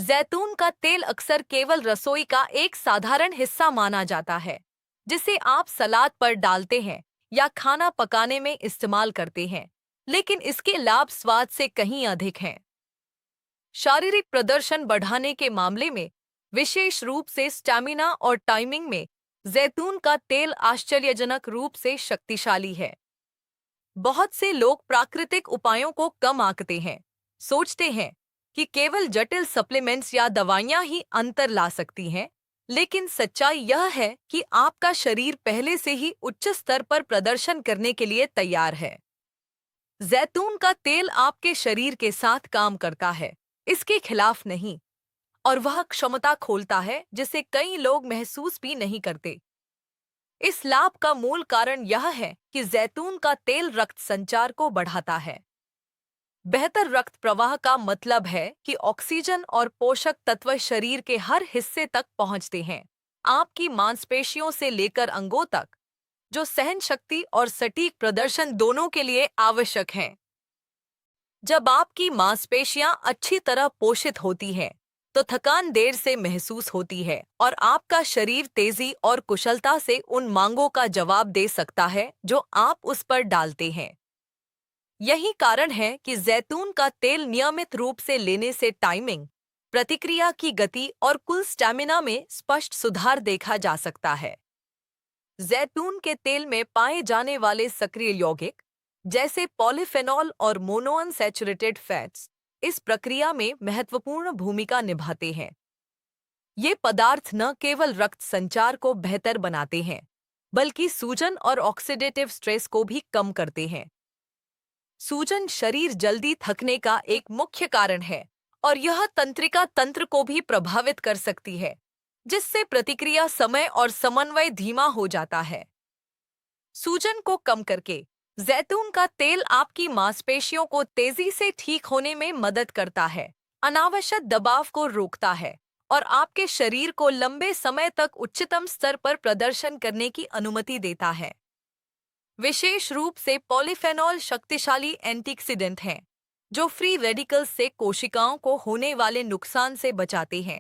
जैतून का तेल अक्सर केवल रसोई का एक साधारण हिस्सा माना जाता है, जिसे आप सलाद पर डालते हैं या खाना पकाने में इस्तेमाल करते हैं, लेकिन इसके लाभ स्वाद से कहीं अधिक हैं। शारीरिक प्रदर्शन बढ़ाने के मामले में, विशेष रूप से स्टैमिना और टाइमिंग में, जैतून का तेल आश्चर्यजनक रूप से शक्तिशाली है। बहुत से लोग प्राकृतिक उपायों को कम आंकते हैं, सोचते हैं कि केवल जटिल सप्लीमेंट्स या दवाइयां ही अंतर ला सकती हैं, लेकिन सच्चाई यह है कि आपका शरीर पहले से ही उच्च स्तर पर प्रदर्शन करने के लिए तैयार है। जैतून का तेल आपके शरीर के साथ काम करता है, इसके खिलाफ नहीं, और वह क्षमता खोलता है जिसे कई लोग महसूस भी नहीं करते। इस लाभ का मूल कारण यह है कि जैतून का तेल रक्त संचार को बढ़ाता है। बेहतर रक्त प्रवाह का मतलब है कि ऑक्सीजन और पोषक तत्व शरीर के हर हिस्से तक पहुंचते हैं, आपकी मांसपेशियों से लेकर अंगों तक, जो सहन शक्ति और सटीक प्रदर्शन दोनों के लिए आवश्यक हैं। जब आपकी मांसपेशियां अच्छी तरह पोषित होती हैं, तो थकान देर से महसूस होती है और आपका शरीर तेजी और कुशलता से उन मांगों का जवाब दे सकता है जो आप उस पर डालते हैं। यही कारण है कि जैतून का तेल नियमित रूप से लेने से टाइमिंग, प्रतिक्रिया की गति और कुल स्टैमिना में स्पष्ट सुधार देखा जा सकता है। जैतून के तेल में पाए जाने वाले सक्रिय यौगिक, जैसे पॉलीफेनॉल और मोनोअनसैचुरेटेड फैट्स, इस प्रक्रिया में महत्वपूर्ण भूमिका निभाते हैं। ये पदार्थ न केवल रक्त संचार को बेहतर बनाते हैं, बल्कि सूजन और ऑक्सीडेटिव स्ट्रेस को भी कम करते हैं। सूजन शरीर जल्दी थकने का एक मुख्य कारण है और यह तंत्रिका तंत्र को भी प्रभावित कर सकती है, जिससे प्रतिक्रिया समय और समन्वय धीमा हो जाता है। सूजन को कम करके जैतून का तेल आपकी मांसपेशियों को तेजी से ठीक होने में मदद करता है, अनावश्यक दबाव को रोकता है और आपके शरीर को लंबे समय तक उच्चतम स्तर पर प्रदर्शन करने की अनुमति देता है। विशेष रूप से पॉलीफेनॉल शक्तिशाली एंटीऑक्सीडेंट हैं, जो फ्री रेडिकल्स से कोशिकाओं को होने वाले नुकसान से बचाते हैं।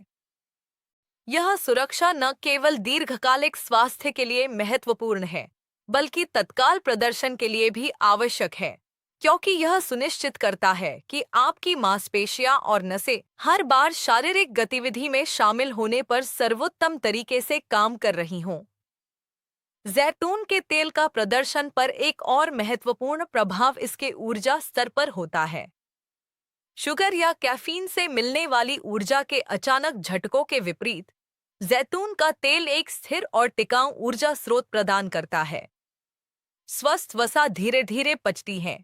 यह सुरक्षा न केवल दीर्घकालिक स्वास्थ्य के लिए महत्वपूर्ण है, बल्कि तत्काल प्रदर्शन के लिए भी आवश्यक है, क्योंकि यह सुनिश्चित करता है कि आपकी मांसपेशियां और नसें हर बार शारीरिक गतिविधि में शामिल होने पर सर्वोत्तम तरीके से काम कर रही हों। जैतून के तेल का प्रदर्शन पर एक और महत्वपूर्ण प्रभाव इसके ऊर्जा स्तर पर होता है। शुगर या कैफीन से मिलने वाली ऊर्जा के अचानक झटकों के विपरीत, जैतून का तेल एक स्थिर और टिकाऊ ऊर्जा स्रोत प्रदान करता है। स्वस्थ वसा धीरे धीरे पचती है,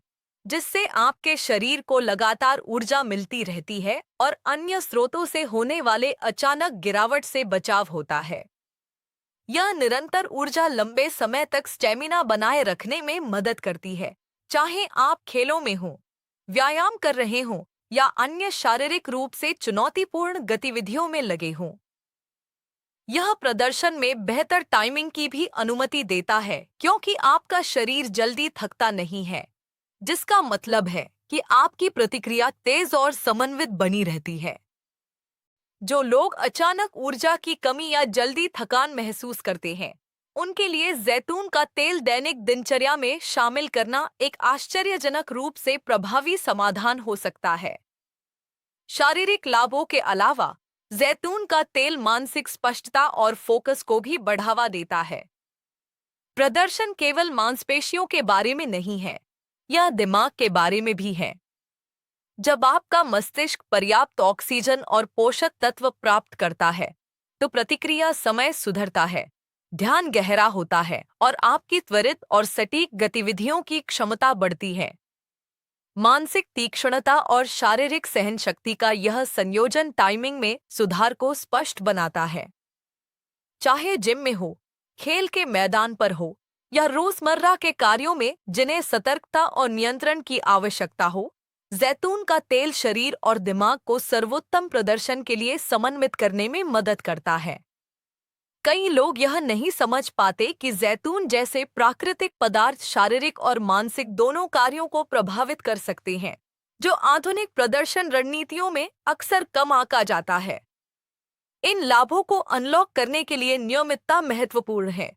जिससे आपके शरीर को लगातार ऊर्जा मिलती रहती है और अन्य स्रोतों से होने वाले अचानक गिरावट से बचाव होता है। यह निरंतर ऊर्जा लंबे समय तक स्टेमिना बनाए रखने में मदद करती है, चाहे आप खेलों में हों, व्यायाम कर रहे हों या अन्य शारीरिक रूप से चुनौतीपूर्ण गतिविधियों में लगे हों। यह प्रदर्शन में बेहतर टाइमिंग की भी अनुमति देता है, क्योंकि आपका शरीर जल्दी थकता नहीं है, जिसका मतलब है कि आपकी प्रतिक्रिया तेज और समन्वित बनी रहती है। जो लोग अचानक ऊर्जा की कमी या जल्दी थकान महसूस करते हैं, उनके लिए जैतून का तेल दैनिक दिनचर्या में शामिल करना एक आश्चर्यजनक रूप से प्रभावी समाधान हो सकता है। शारीरिक लाभों के अलावा जैतून का तेल मानसिक स्पष्टता और फोकस को भी बढ़ावा देता है। प्रदर्शन केवल मांसपेशियों के बारे में नहीं है, यह दिमाग के बारे में भी है। जब आपका मस्तिष्क पर्याप्त ऑक्सीजन और पोषक तत्व प्राप्त करता है, तो प्रतिक्रिया समय सुधरता है, ध्यान गहरा होता है और आपकी त्वरित और सटीक गतिविधियों की क्षमता बढ़ती है। मानसिक तीक्ष्णता और शारीरिक सहनशक्ति का यह संयोजन टाइमिंग में सुधार को स्पष्ट बनाता है। चाहे जिम में हो, खेल के मैदान पर हो या रोजमर्रा के कार्यों में जिन्हें सतर्कता और नियंत्रण की आवश्यकता हो, जैतून का तेल शरीर और दिमाग को सर्वोत्तम प्रदर्शन के लिए समन्वित करने में मदद करता है। कई लोग यह नहीं समझ पाते कि जैतून जैसे प्राकृतिक पदार्थ शारीरिक और मानसिक दोनों कार्यों को प्रभावित कर सकते हैं, जो आधुनिक प्रदर्शन रणनीतियों में अक्सर कम आंका जाता है। इन लाभों को अनलॉक करने के लिए नियमितता महत्वपूर्ण है।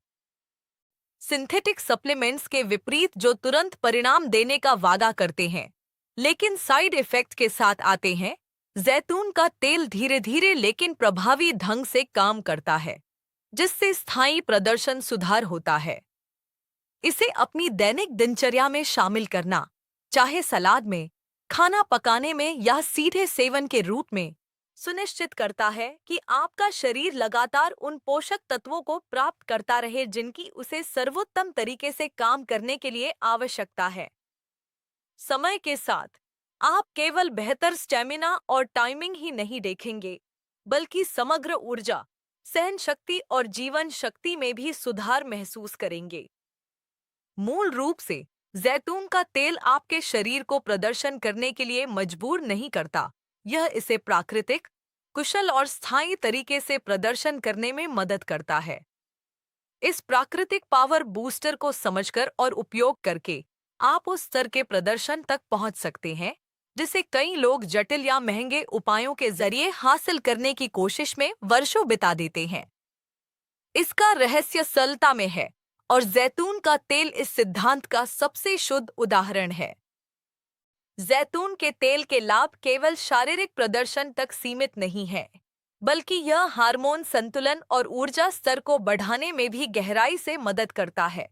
सिंथेटिक सप्लीमेंट्स के विपरीत जो तुरंत परिणाम देने का वादा करते हैं लेकिन साइड इफेक्ट के साथ आते हैं, जैतून का तेल धीरे धीरे लेकिन प्रभावी ढंग से काम करता है, जिससे स्थायी प्रदर्शन सुधार होता है। इसे अपनी दैनिक दिनचर्या में शामिल करना, चाहे सलाद में, खाना पकाने में या सीधे सेवन के रूप में, सुनिश्चित करता है कि आपका शरीर लगातार उन पोषक तत्वों को प्राप्त करता रहे जिनकी उसे सर्वोत्तम तरीके से काम करने के लिए आवश्यकता है। समय के साथ आप केवल बेहतर स्टेमिना और टाइमिंग ही नहीं देखेंगे, बल्कि समग्र ऊर्जा, सहन शक्ति और जीवन शक्ति में भी सुधार महसूस करेंगे। मूल रूप से जैतून का तेल आपके शरीर को प्रदर्शन करने के लिए मजबूर नहीं करता, यह इसे प्राकृतिक, कुशल और स्थायी तरीके से प्रदर्शन करने में मदद करता है। इस प्राकृतिक पावर बूस्टर को समझकर और उपयोग करके आप उस स्तर के प्रदर्शन तक पहुंच सकते हैं जिसे कई लोग जटिल या महंगे उपायों के जरिए हासिल करने की कोशिश में वर्षों बिता देते हैं। इसका रहस्य सरलता में है और जैतून का तेल इस सिद्धांत का सबसे शुद्ध उदाहरण है। जैतून के तेल के लाभ केवल शारीरिक प्रदर्शन तक सीमित नहीं है, बल्कि यह हार्मोन संतुलन और ऊर्जा स्तर को बढ़ाने में भी गहराई से मदद करता है,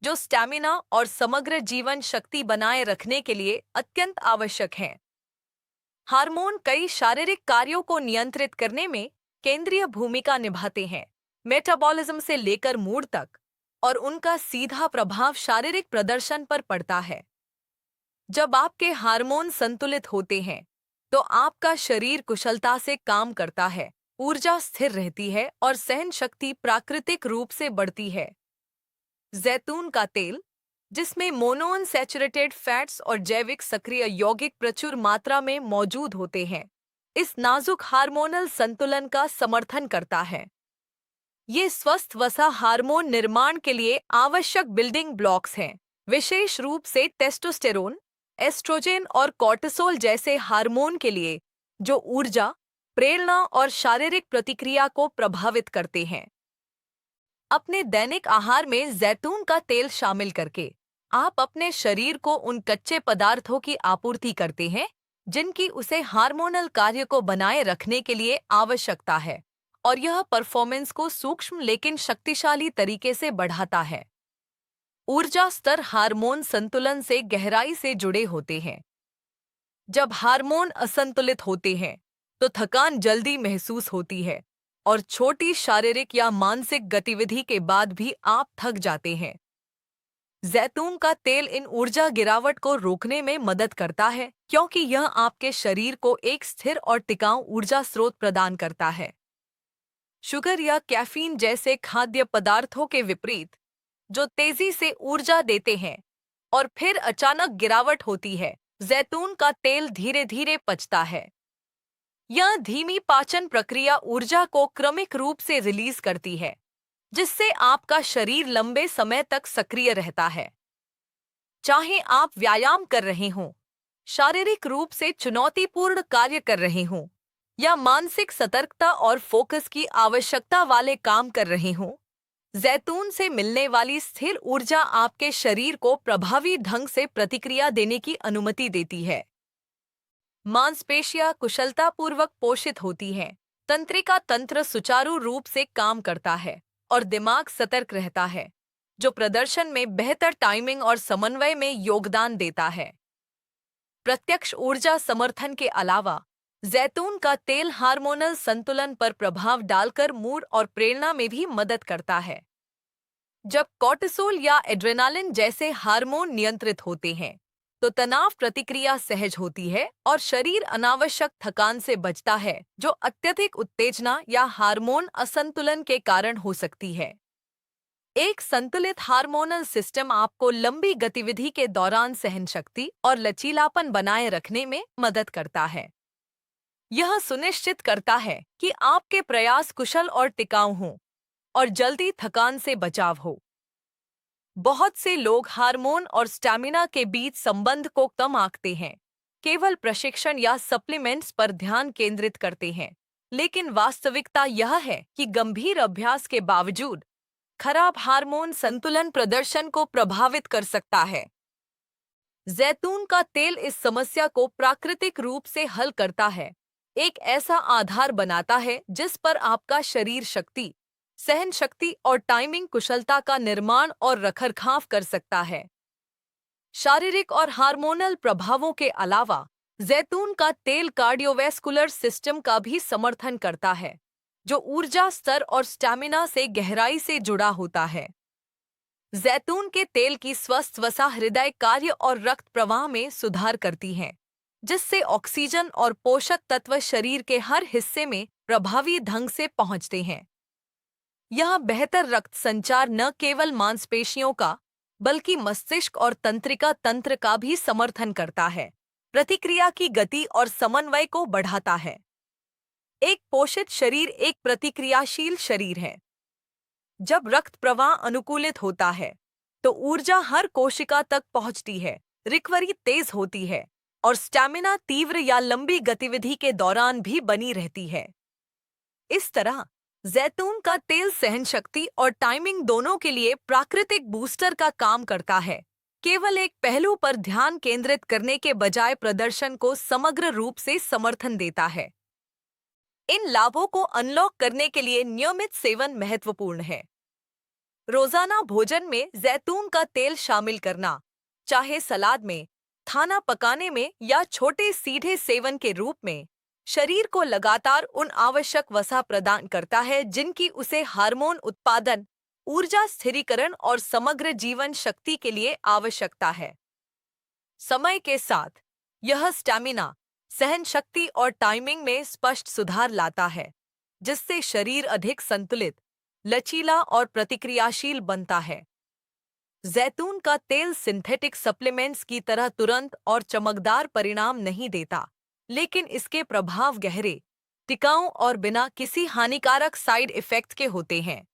जो स्टैमिना और समग्र जीवन शक्ति बनाए रखने के लिए अत्यंत आवश्यक है। हार्मोन कई शारीरिक कार्यों को नियंत्रित करने में केंद्रीय भूमिका निभाते हैं, मेटाबॉलिज्म से लेकर मूड तक, और उनका सीधा प्रभाव शारीरिक प्रदर्शन पर पड़ता है। जब आपके हार्मोन संतुलित होते हैं, तो आपका शरीर कुशलता से काम करता है, ऊर्जा स्थिर रहती है और सहन शक्ति प्राकृतिक रूप से बढ़ती है। जैतून का तेल, जिसमें मोनोअनसैचुरेटेड फैट्स और जैविक सक्रिय यौगिक प्रचुर मात्रा में मौजूद होते हैं, इस नाजुक हार्मोनल संतुलन का समर्थन करता है। ये स्वस्थ वसा हार्मोन निर्माण के लिए आवश्यक बिल्डिंग ब्लॉक्स हैं, विशेष रूप से टेस्टोस्टेरोन, एस्ट्रोजेन और कॉर्टिसोल जैसे हार्मोन के लिए, जो ऊर्जा, प्रेरणा और शारीरिक प्रतिक्रिया को प्रभावित करते हैं। अपने दैनिक आहार में जैतून का तेल शामिल करके आप अपने शरीर को उन कच्चे पदार्थों की आपूर्ति करते हैं जिनकी उसे हार्मोनल कार्य को बनाए रखने के लिए आवश्यकता है, और यह परफॉर्मेंस को सूक्ष्म लेकिन शक्तिशाली तरीके से बढ़ाता है। ऊर्जा स्तर हार्मोन संतुलन से गहराई से जुड़े होते हैं। जब हार्मोन असंतुलित होते हैं, तो थकान जल्दी महसूस होती है और छोटी शारीरिक या मानसिक गतिविधि के बाद भी आप थक जाते हैं। जैतून का तेल इन ऊर्जा गिरावट को रोकने में मदद करता है, क्योंकि यह आपके शरीर को एक स्थिर और टिकाऊ ऊर्जा स्रोत प्रदान करता है। शुगर या कैफीन जैसे खाद्य पदार्थों के विपरीत, जो तेजी से ऊर्जा देते हैं और फिर अचानक गिरावट होती है, जैतून का तेल धीरे धीरे पचता है। यह धीमी पाचन प्रक्रिया ऊर्जा को क्रमिक रूप से रिलीज करती है, जिससे आपका शरीर लंबे समय तक सक्रिय रहता है। चाहे आप व्यायाम कर रहे हों, शारीरिक रूप से चुनौतीपूर्ण कार्य कर रहे हों, या मानसिक सतर्कता और फोकस की आवश्यकता वाले काम कर रहे हों, जैतून से मिलने वाली स्थिर ऊर्जा आपके शरीर को प्रभावी ढंग से प्रतिक्रिया देने की अनुमति देती है। मांसपेशियां कुशलतापूर्वक पोषित होती हैं, तंत्रिका तंत्र सुचारू रूप से काम करता है और दिमाग सतर्क रहता है, जो प्रदर्शन में बेहतर टाइमिंग और समन्वय में योगदान देता है। प्रत्यक्ष ऊर्जा समर्थन के अलावा जैतून का तेल हार्मोनल संतुलन पर प्रभाव डालकर मूड और प्रेरणा में भी मदद करता है। जब कॉर्टिसोल या एड्रेनालिन जैसे हार्मोन नियंत्रित होते हैं, तो तनाव प्रतिक्रिया सहज होती है और शरीर अनावश्यक थकान से बचता है, जो अत्यधिक उत्तेजना या हार्मोन असंतुलन के कारण हो सकती है। एक संतुलित हार्मोनल सिस्टम आपको लंबी गतिविधि के दौरान सहनशक्ति और लचीलापन बनाए रखने में मदद करता है। यह सुनिश्चित करता है कि आपके प्रयास कुशल और टिकाऊ हों और जल्दी थकान से बचाव हो। बहुत से लोग हार्मोन और स्टैमिना के बीच संबंध को कम आंकते हैं, केवल प्रशिक्षण या सप्लीमेंट्स पर ध्यान केंद्रित करते हैं, लेकिन वास्तविकता यह है कि गंभीर अभ्यास के बावजूद खराब हार्मोन संतुलन प्रदर्शन को प्रभावित कर सकता है। जैतून का तेल इस समस्या को प्राकृतिक रूप से हल करता है, एक ऐसा आधार बनाता है जिस पर आपका शरीर शक्ति, सहन शक्ति और टाइमिंग कुशलता का निर्माण और रखरखाव कर सकता है। शारीरिक और हार्मोनल प्रभावों के अलावा जैतून का तेल कार्डियोवैस्कुलर सिस्टम का भी समर्थन करता है, जो ऊर्जा स्तर और स्टैमिना से गहराई से जुड़ा होता है। जैतून के तेल की स्वस्थ वसा हृदय कार्य और रक्त प्रवाह में सुधार करती है, जिससे ऑक्सीजन और पोषक तत्व शरीर के हर हिस्से में प्रभावी ढंग से पहुंचते हैं। यह बेहतर रक्त संचार न केवल मांसपेशियों का बल्कि मस्तिष्क और तंत्रिका तंत्र का भी समर्थन करता है, प्रतिक्रिया की गति और समन्वय को बढ़ाता है। एक पोषित शरीर एक प्रतिक्रियाशील शरीर है। जब रक्त प्रवाह अनुकूलित होता है, तो ऊर्जा हर कोशिका तक पहुंचती है, रिकवरी तेज होती है और स्टैमिना तीव्र या लंबी गतिविधि के दौरान भी बनी रहती है। इस तरह जैतून का तेल सहन शक्ति और टाइमिंग दोनों के लिए प्राकृतिक बूस्टर का काम करता है, केवल एक पहलू पर ध्यान केंद्रित करने के बजाय प्रदर्शन को समग्र रूप से समर्थन देता है। इन लाभों को अनलॉक करने के लिए नियमित सेवन महत्वपूर्ण है। रोजाना भोजन में जैतून का तेल शामिल करना, चाहे सलाद में, खाना पकाने में या छोटे सीधे सेवन के रूप में, शरीर को लगातार उन आवश्यक वसा प्रदान करता है जिनकी उसे हार्मोन उत्पादन, ऊर्जा स्थिरीकरण और समग्र जीवन शक्ति के लिए आवश्यकता है। समय के साथ यह स्टैमिना, सहन शक्ति और टाइमिंग में स्पष्ट सुधार लाता है, जिससे शरीर अधिक संतुलित, लचीला और प्रतिक्रियाशील बनता है। जैतून का तेल सिंथेटिक सप्लीमेंट्स की तरह तुरंत और चमकदार परिणाम नहीं देता, लेकिन इसके प्रभाव गहरे, टिकाऊ और बिना किसी हानिकारक साइड इफेक्ट के होते हैं।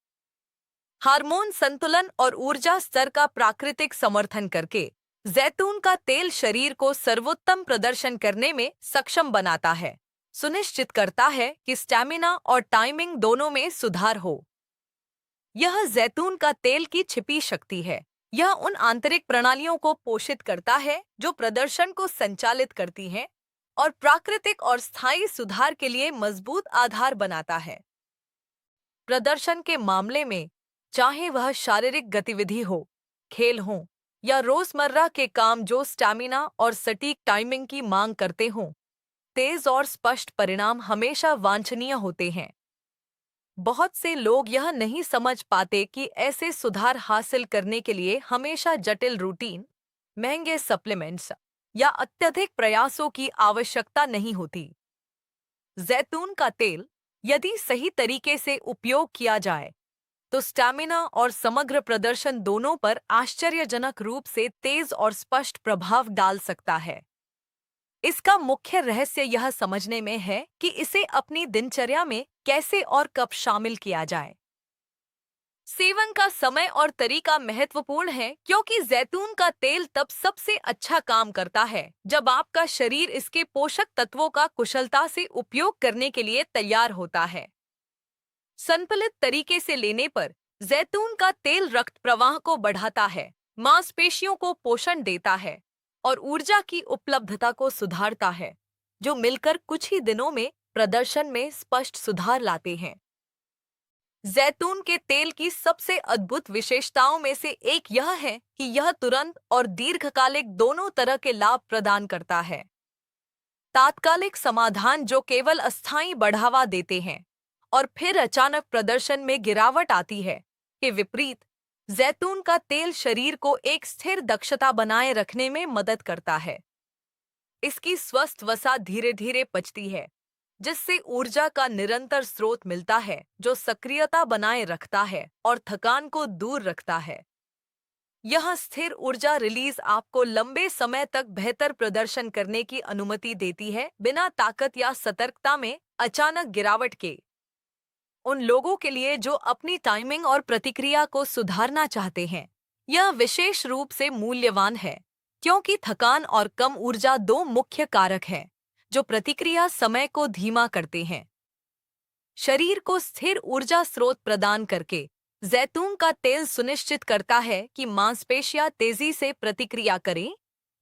हार्मोन संतुलन और ऊर्जा स्तर का प्राकृतिक समर्थन करके जैतून का तेल शरीर को सर्वोत्तम प्रदर्शन करने में सक्षम बनाता है, सुनिश्चित करता है कि स्टैमिना और टाइमिंग दोनों में सुधार हो। यह जैतून का तेल की छिपी शक्ति है। यह उन आंतरिक प्रणालियों को पोषित करता है जो प्रदर्शन को संचालित करती हैं और प्राकृतिक और स्थायी सुधार के लिए मजबूत आधार बनाता है। प्रदर्शन के मामले में, चाहे वह शारीरिक गतिविधि हो, खेल हो या रोजमर्रा के काम जो स्टैमिना और सटीक टाइमिंग की मांग करते हों, तेज और स्पष्ट परिणाम हमेशा वांछनीय होते हैं। बहुत से लोग यह नहीं समझ पाते कि ऐसे सुधार हासिल करने के लिए हमेशा जटिल रूटीन, महंगे सप्लीमेंट्स या अत्यधिक प्रयासों की आवश्यकता नहीं होती। जैतून का तेल, यदि सही तरीके से उपयोग किया जाए, तो स्टैमिना और समग्र प्रदर्शन दोनों पर आश्चर्यजनक रूप से तेज और स्पष्ट प्रभाव डाल सकता है। इसका मुख्य रहस्य यह समझने में है कि इसे अपनी दिनचर्या में कैसे और कब शामिल किया जाए। सेवन का समय और तरीका महत्वपूर्ण है, क्योंकि जैतून का तेल तब सबसे अच्छा काम करता है जब आपका शरीर इसके पोषक तत्वों का कुशलता से उपयोग करने के लिए तैयार होता है। संतुलित तरीके से लेने पर जैतून का तेल रक्त प्रवाह को बढ़ाता है, मांसपेशियों को पोषण देता है और ऊर्जा की उपलब्धता को सुधारता है, जो मिलकर कुछ ही दिनों में प्रदर्शन में स्पष्ट सुधार लाते हैं। जैतून के तेल की सबसे अद्भुत विशेषताओं में से एक यह है कि यह तुरंत और दीर्घकालिक दोनों तरह के लाभ प्रदान करता है। तात्कालिक समाधान जो केवल अस्थायी बढ़ावा देते हैं और फिर अचानक प्रदर्शन में गिरावट आती है, के विपरीत जैतून का तेल शरीर को एक स्थिर दक्षता बनाए रखने में मदद करता है। इसकी स्वस्थ वसा धीरे धीरे पचती है, जिससे ऊर्जा का निरंतर स्रोत मिलता है जो सक्रियता बनाए रखता है और थकान को दूर रखता है। यह स्थिर ऊर्जा रिलीज आपको लंबे समय तक बेहतर प्रदर्शन करने की अनुमति देती है, बिना ताकत या सतर्कता में अचानक गिरावट के। उन लोगों के लिए जो अपनी टाइमिंग और प्रतिक्रिया को सुधारना चाहते हैं, यह विशेष रूप से मूल्यवान है, क्योंकि थकान और कम ऊर्जा दो मुख्य कारक हैं जो प्रतिक्रिया समय को धीमा करते हैं। शरीर को स्थिर ऊर्जा स्रोत प्रदान करके जैतून का तेल सुनिश्चित करता है कि मांसपेशियां तेजी से प्रतिक्रिया करें,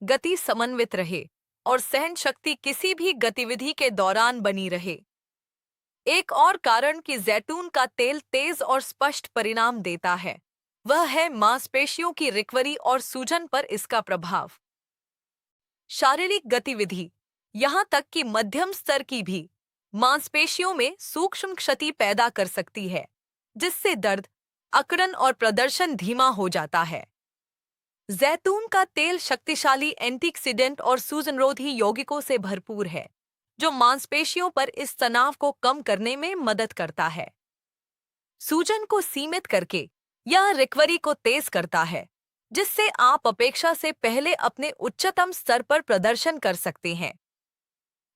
गति समन्वित रहे और सहन शक्ति किसी भी गतिविधि के दौरान बनी रहे। एक और कारण कि जैतून का तेल तेज और स्पष्ट परिणाम देता है वह है मांसपेशियों की रिकवरी और सूजन पर इसका प्रभाव। शारीरिक गतिविधि, यहाँ तक कि मध्यम स्तर की भी, मांसपेशियों में सूक्ष्म क्षति पैदा कर सकती है, जिससे दर्द, अकड़न और प्रदर्शन धीमा हो जाता है। जैतून का तेल शक्तिशाली एंटीऑक्सीडेंट और सूजनरोधी यौगिकों से भरपूर है, जो मांसपेशियों पर इस तनाव को कम करने में मदद करता है। सूजन को सीमित करके यह रिकवरी को तेज करता है, जिससे आप अपेक्षा से पहले अपने उच्चतम स्तर पर प्रदर्शन कर सकते हैं।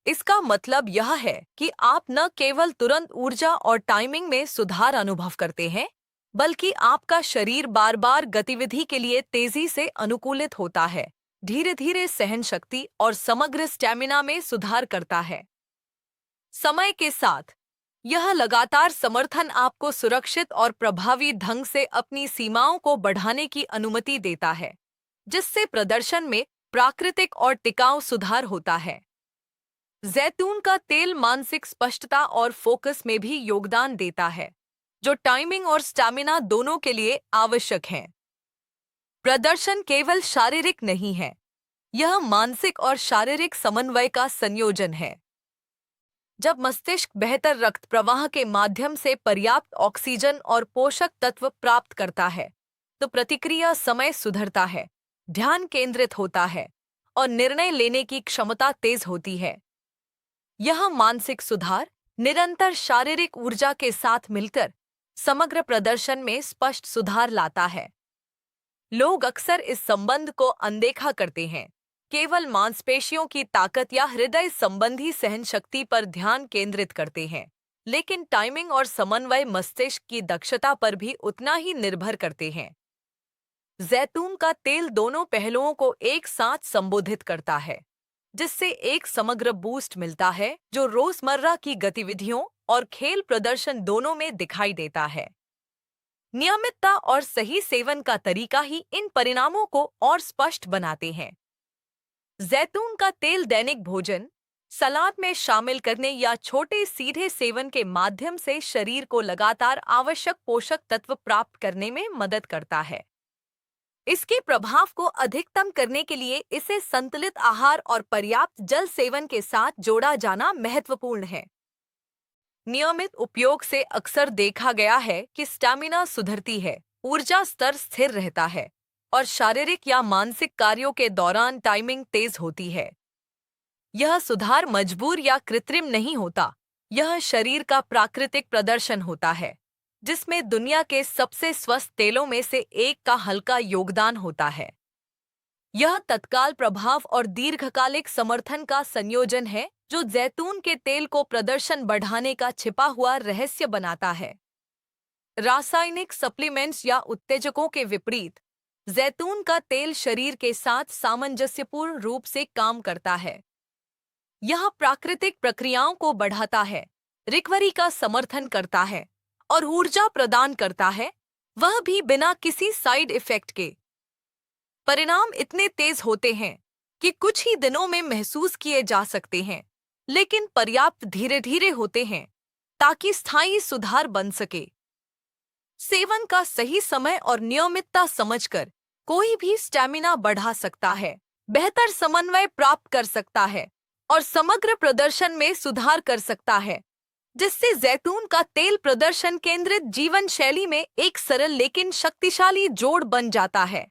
इसका मतलब यह है कि आप न केवल तुरंत ऊर्जा और टाइमिंग में सुधार अनुभव करते हैं, बल्कि आपका शरीर बार बार गतिविधि के लिए तेजी से अनुकूलित होता है, धीरे धीरे सहन शक्ति और समग्र स्टैमिना में सुधार करता है। समय के साथ यह लगातार समर्थन आपको सुरक्षित और प्रभावी ढंग से अपनी सीमाओं को बढ़ाने की अनुमति देता है, जिससे प्रदर्शन में प्राकृतिक और टिकाऊ सुधार होता है। जैतून का तेल मानसिक स्पष्टता और फोकस में भी योगदान देता है, जो टाइमिंग और स्टैमिना दोनों के लिए आवश्यक है। प्रदर्शन केवल शारीरिक नहीं है, यह मानसिक और शारीरिक समन्वय का संयोजन है। जब मस्तिष्क बेहतर रक्त प्रवाह के माध्यम से पर्याप्त ऑक्सीजन और पोषक तत्व प्राप्त करता है, तो प्रतिक्रिया समय सुधरता है, ध्यान केंद्रित होता है और निर्णय लेने की क्षमता तेज होती है। यह मानसिक सुधार निरंतर शारीरिक ऊर्जा के साथ मिलकर समग्र प्रदर्शन में स्पष्ट सुधार लाता है। लोग अक्सर इस संबंध को अनदेखा करते हैं, केवल मांसपेशियों की ताकत या हृदय संबंधी सहनशक्ति पर ध्यान केंद्रित करते हैं, लेकिन टाइमिंग और समन्वय मस्तिष्क की दक्षता पर भी उतना ही निर्भर करते हैं। जैतून का तेल दोनों पहलुओं को एक साथ संबोधित करता है, जिससे एक समग्र बूस्ट मिलता है जो रोजमर्रा की गतिविधियों और खेल प्रदर्शन दोनों में दिखाई देता है। नियमितता और सही सेवन का तरीका ही इन परिणामों को और स्पष्ट बनाते हैं। जैतून का तेल दैनिक भोजन, सलाद में शामिल करने या छोटे सीधे सेवन के माध्यम से शरीर को लगातार आवश्यक पोषक तत्व प्राप्त करने में मदद करता है। इसके प्रभाव को अधिकतम करने के लिए इसे संतुलित आहार और पर्याप्त जल सेवन के साथ जोड़ा जाना महत्वपूर्ण है। नियमित उपयोग से अक्सर देखा गया है कि स्टैमिना सुधरती है, ऊर्जा स्तर स्थिर रहता है और शारीरिक या मानसिक कार्यों के दौरान टाइमिंग तेज होती है। यह सुधार मजबूर या कृत्रिम नहीं होता, यह शरीर का प्राकृतिक प्रदर्शन होता है, जिसमें दुनिया के सबसे स्वस्थ तेलों में से एक का हल्का योगदान होता है। यह तत्काल प्रभाव और दीर्घकालिक समर्थन का संयोजन है जो जैतून के तेल को प्रदर्शन बढ़ाने का छिपा हुआ रहस्य बनाता है। रासायनिक सप्लीमेंट्स या उत्तेजकों के विपरीत, जैतून का तेल शरीर के साथ सामंजस्यपूर्ण रूप से काम करता है। यह प्राकृतिक प्रक्रियाओं को बढ़ाता है, रिकवरी का समर्थन करता है और ऊर्जा प्रदान करता है, वह भी बिना किसी साइड इफेक्ट के। परिणाम इतने तेज होते हैं कि कुछ ही दिनों में महसूस किए जा सकते हैं, लेकिन पर्याप्त धीरे धीरे होते हैं ताकि स्थायी सुधार बन सके। सेवन का सही समय और नियमितता समझकर कोई भी स्टैमिना बढ़ा सकता है, बेहतर समन्वय प्राप्त कर सकता है और समग्र प्रदर्शन में सुधार कर सकता है, जिससे जैतून का तेल प्रदर्शन केंद्रित जीवन शैली में एक सरल लेकिन शक्तिशाली जोड़ बन जाता है।